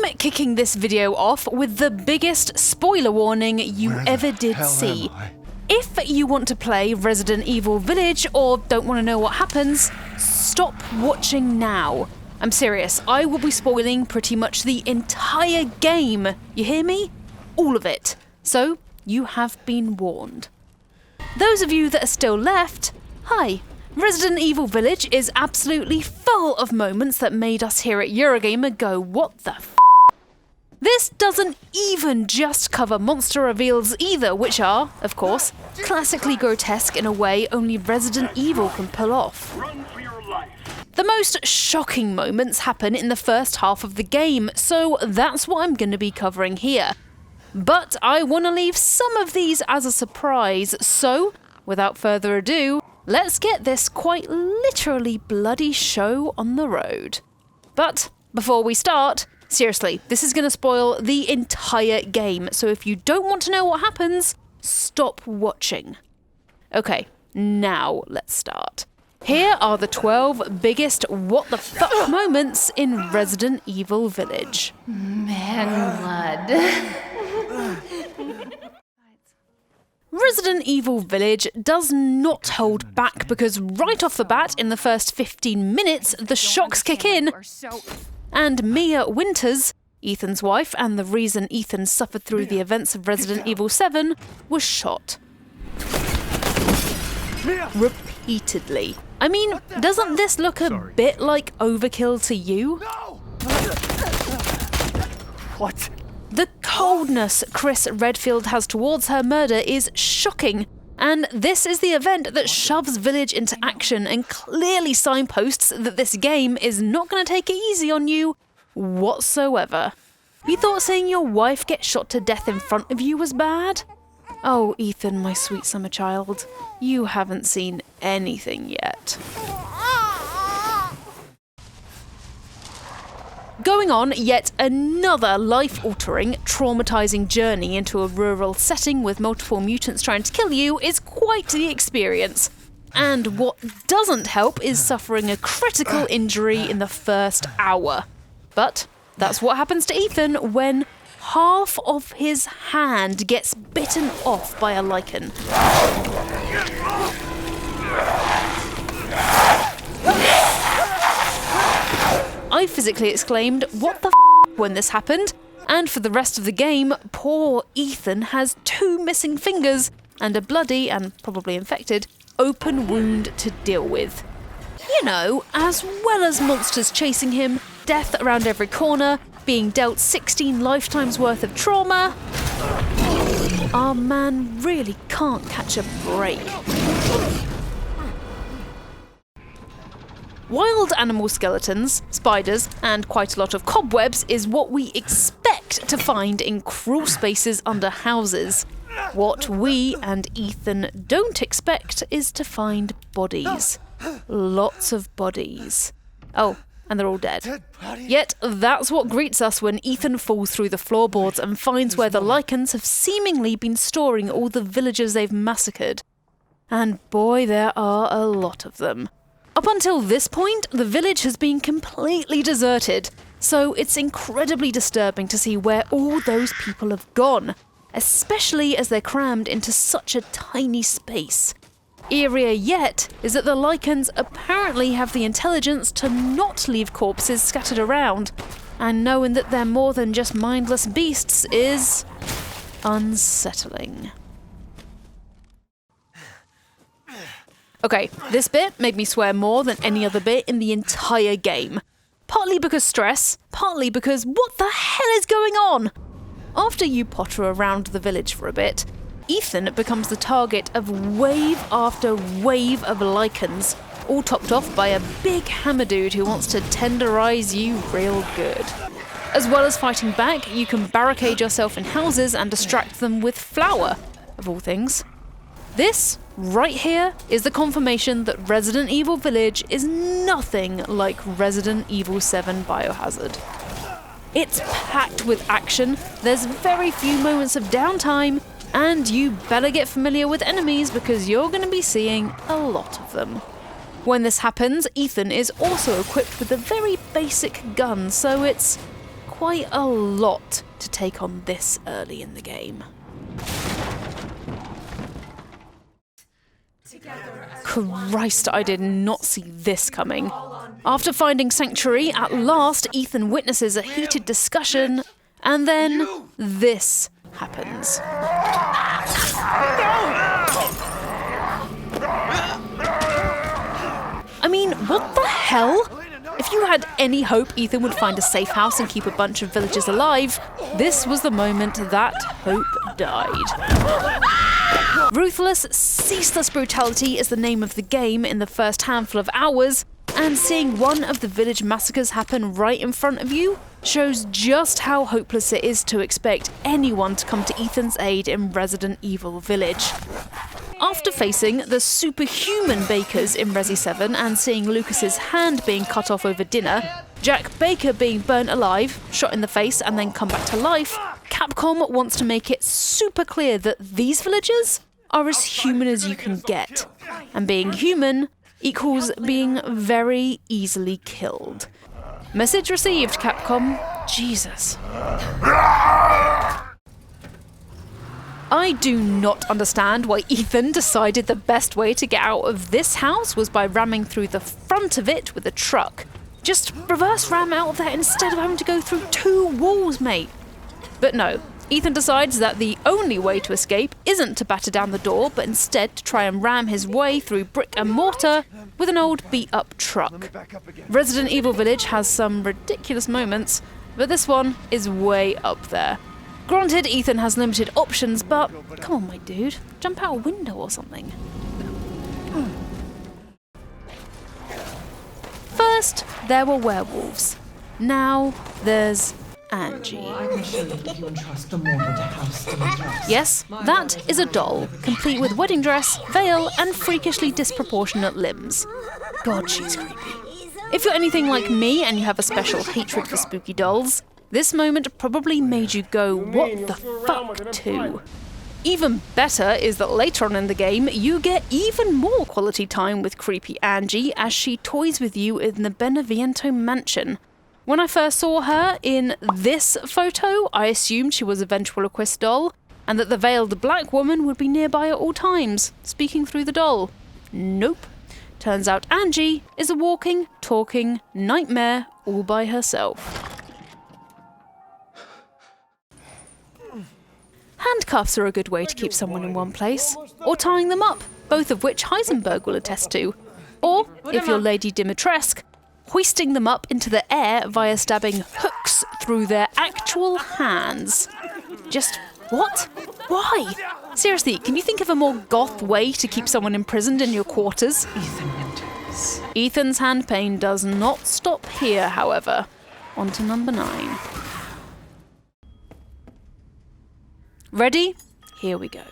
I'm kicking this video off with the biggest spoiler warning you ever did see. If you want to play Resident Evil Village or don't want to know what happens, stop watching now. I'm serious, I will be spoiling pretty much the entire game. You hear me? All of it. So, you have been warned. Those of you that are still left, hi. Resident Evil Village is absolutely full of moments that made us here at Eurogamer go, what the f***? This doesn't even just cover monster reveals either, which are, of course, classically grotesque in a way only Resident Evil can pull off. Run for your life. The most shocking moments happen in the first half of the game, so that's what I'm going to be covering here. But I want to leave some of these as a surprise, so, without further ado, let's get this quite literally bloody show on the road. But before we start, seriously, this is going to spoil the entire game, so if you don't want to know what happens, stop watching. Okay, now let's start. Here are the 12 biggest what the fuck moments in Resident Evil Village. Man blood. Resident Evil Village does not hold back because right off the bat in the first 15 minutes the shocks kick in and Mia Winters, Ethan's wife and the reason Ethan suffered through the events of Resident Evil 7, was shot. Repeatedly. I mean, doesn't this look a bit like overkill to you? What? The coldness Chris Redfield has towards her murder is shocking, and this is the event that shoves Village into action and clearly signposts that this game is not going to take it easy on you whatsoever. You thought seeing your wife get shot to death in front of you was bad? Oh, Ethan, my sweet summer child, you haven't seen anything yet. Going on yet another life-altering, traumatizing journey into a rural setting with multiple mutants trying to kill you is quite the experience. And what doesn't help is suffering a critical injury in the first hour. But that's what happens to Ethan when half of his hand gets bitten off by a lichen. I physically exclaimed, what the f*** when this happened? And for the rest of the game, poor Ethan has 2 missing fingers and a bloody, and probably infected, open wound to deal with. You know, as well as monsters chasing him, death around every corner, being dealt 16 lifetimes worth of trauma, our man really can't catch a break. Wild animal skeletons, spiders, and quite a lot of cobwebs is what we expect to find in crawl spaces under houses. What we and Ethan don't expect is to find bodies. Lots of bodies. Oh, and they're all dead. Yet that's what greets us when Ethan falls through the floorboards and finds where the lichens have seemingly been storing all the villagers they've massacred. And boy, there are a lot of them. Up until this point, the village has been completely deserted, so it's incredibly disturbing to see where all those people have gone, especially as they're crammed into such a tiny space. Eerier yet is that the lichens apparently have the intelligence to not leave corpses scattered around, and knowing that they're more than just mindless beasts is unsettling. Okay, this bit made me swear more than any other bit in the entire game. Partly because stress, partly because what the hell is going on? After you potter around the village for a bit, Ethan becomes the target of wave after wave of lichens, all topped off by a big hammer dude who wants to tenderize you real good. As well as fighting back, you can barricade yourself in houses and distract them with flour, of all things. This, right here, is the confirmation that Resident Evil Village is nothing like Resident Evil 7 Biohazard. It's packed with action, there's very few moments of downtime, and you better get familiar with enemies because you're going to be seeing a lot of them. When this happens, Ethan is also equipped with a very basic gun, so it's quite a lot to take on this early in the game. Christ, I did not see this coming. After finding Sanctuary, at last Ethan witnesses a heated discussion, and then this happens. I mean, what the hell? If you had any hope Ethan would find a safe house and keep a bunch of villagers alive, this was the moment that hope died. Ruthless, ceaseless brutality is the name of the game in the first handful of hours, and seeing one of the village massacres happen right in front of you shows just how hopeless it is to expect anyone to come to Ethan's aid in Resident Evil Village. After facing the superhuman bakers in Resi 7 and seeing Lucas's hand being cut off over dinner, Jack Baker being burnt alive, shot in the face and then come back to life, Capcom wants to make it super clear that these villagers are as human as you can get, and being human equals being very easily killed. Message received, Capcom. Jesus. I do not understand why Ethan decided the best way to get out of this house was by ramming through the front of it with a truck. Just reverse ram out of there instead of having to go through 2 walls, mate. But no, Ethan decides that the only way to escape isn't to batter down the door, but instead to try and ram his way through brick and mortar with an old beat-up truck. Resident Evil Village has some ridiculous moments, but this one is way up there. Granted, Ethan has limited options, but come on, my dude, jump out a window or something. First, there were werewolves. Now, there's Angie. Yes, that is a doll, complete with wedding dress, veil, and freakishly disproportionate limbs. God, she's creepy. If you're anything like me and you have a special hatred for spooky dolls, this moment probably made you go, what the fuck, too. Even better is that later on in the game, you get even more quality time with creepy Angie as she toys with you in the Beneviento mansion. When I first saw her in this photo, I assumed she was a ventriloquist doll, and that the veiled black woman would be nearby at all times, speaking through the doll. Nope. Turns out Angie is a walking, talking nightmare all by herself. Handcuffs are a good way to keep someone in one place, or tying them up, both of which Heisenberg will attest to. Or, if you're Lady Dimitrescu, hoisting them up into the air via stabbing hooks through their actual hands. Just what? Why? Seriously, can you think of a more goth way to keep someone imprisoned in your quarters? Ethan's hand pain does not stop here, however. On to number 9. Ready? Here we go.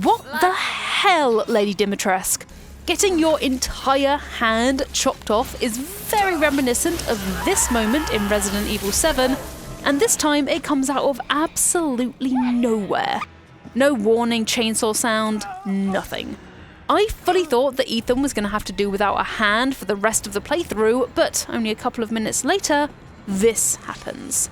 What the hell, Lady Dimitrescu? Getting your entire hand chopped off is very reminiscent of this moment in Resident Evil 7, and this time it comes out of absolutely nowhere. No warning chainsaw sound, nothing. I fully thought that Ethan was going to have to do without a hand for the rest of the playthrough, but only a couple of minutes later, this happens.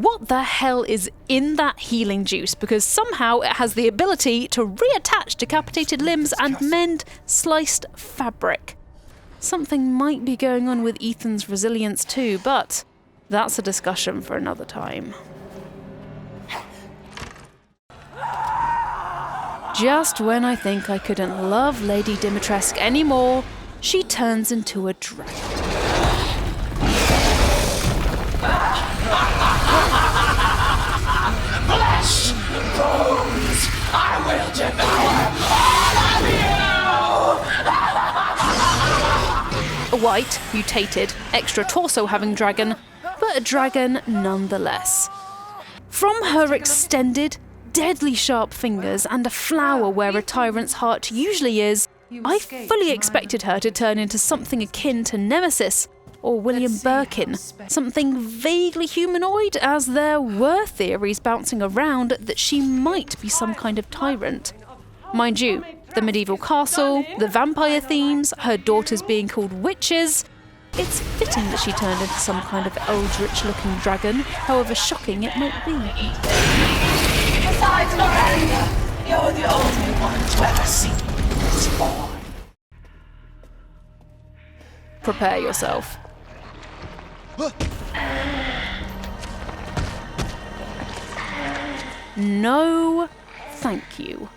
What the hell is in that healing juice? Because somehow it has the ability to reattach decapitated limbs and mend sliced fabric. Something might be going on with Ethan's resilience too, but that's a discussion for another time. Just when I think I couldn't love Lady Dimitrescu anymore, she turns into a dragon. Flesh and bones, I will devour all of you! A white, mutated, extra torso-having dragon, but a dragon nonetheless. From her extended, deadly sharp fingers and a flower where a tyrant's heart usually is, I fully expected her to turn into something akin to Nemesis, or William Birkin, something vaguely humanoid, as there were theories bouncing around that she might be some kind of tyrant. Mind you, the medieval castle, the vampire themes, her daughters being called witches. It's fitting that she turned into some kind of eldritch-looking dragon, however shocking it might be. Besides Miranda, you're the only one to ever see this boy. Prepare yourself. No, thank you.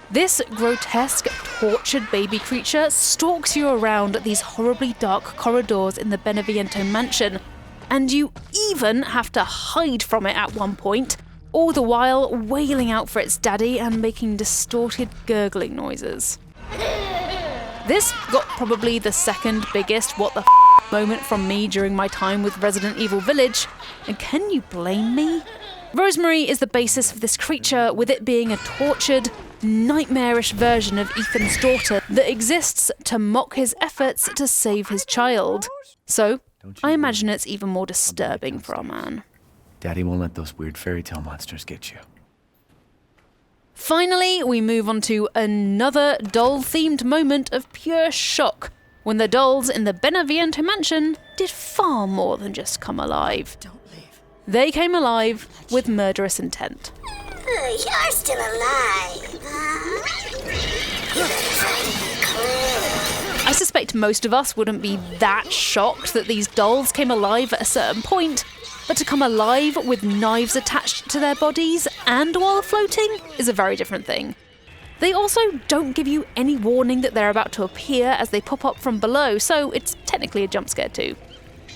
This grotesque, tortured baby creature stalks you around these horribly dark corridors in the Benevento mansion, and you even have to hide from it at one point, all the while wailing out for its daddy and making distorted gurgling noises. This got probably the second biggest what the f*** moment from me during my time with Resident Evil Village, and can you blame me? Rosemary is the basis of this creature, with it being a tortured, nightmarish version of Ethan's daughter that exists to mock his efforts to save his child. So, I imagine it's even more disturbing for our man. Daddy won't let those weird fairy tale monsters get you. Finally, we move on to another doll-themed moment of pure shock, when the dolls in the Benevento mansion did far more than just come alive. They came alive with murderous intent. You're still alive, I suspect most of us wouldn't be that shocked that these dolls came alive at a certain point, but to come alive with knives attached to their bodies and while floating is a very different thing. They also don't give you any warning that they're about to appear as they pop up from below, so it's technically a jump scare too.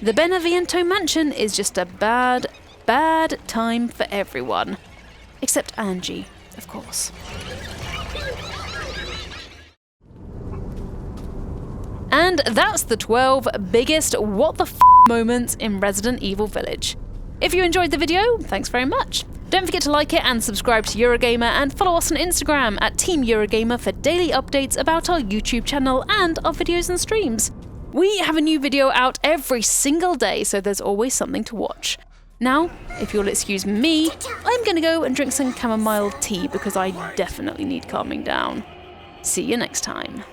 The Benevento mansion is just a bad, bad time for everyone. Except Angie, of course. And that's the 12 biggest what the f*** moments in Resident Evil Village. If you enjoyed the video, thanks very much. Don't forget to like it and subscribe to Eurogamer, and follow us on Instagram at Team Eurogamer for daily updates about our YouTube channel and our videos and streams. We have a new video out every single day, so there's always something to watch. Now, if you'll excuse me, I'm gonna go and drink some chamomile tea because I definitely need calming down. See you next time.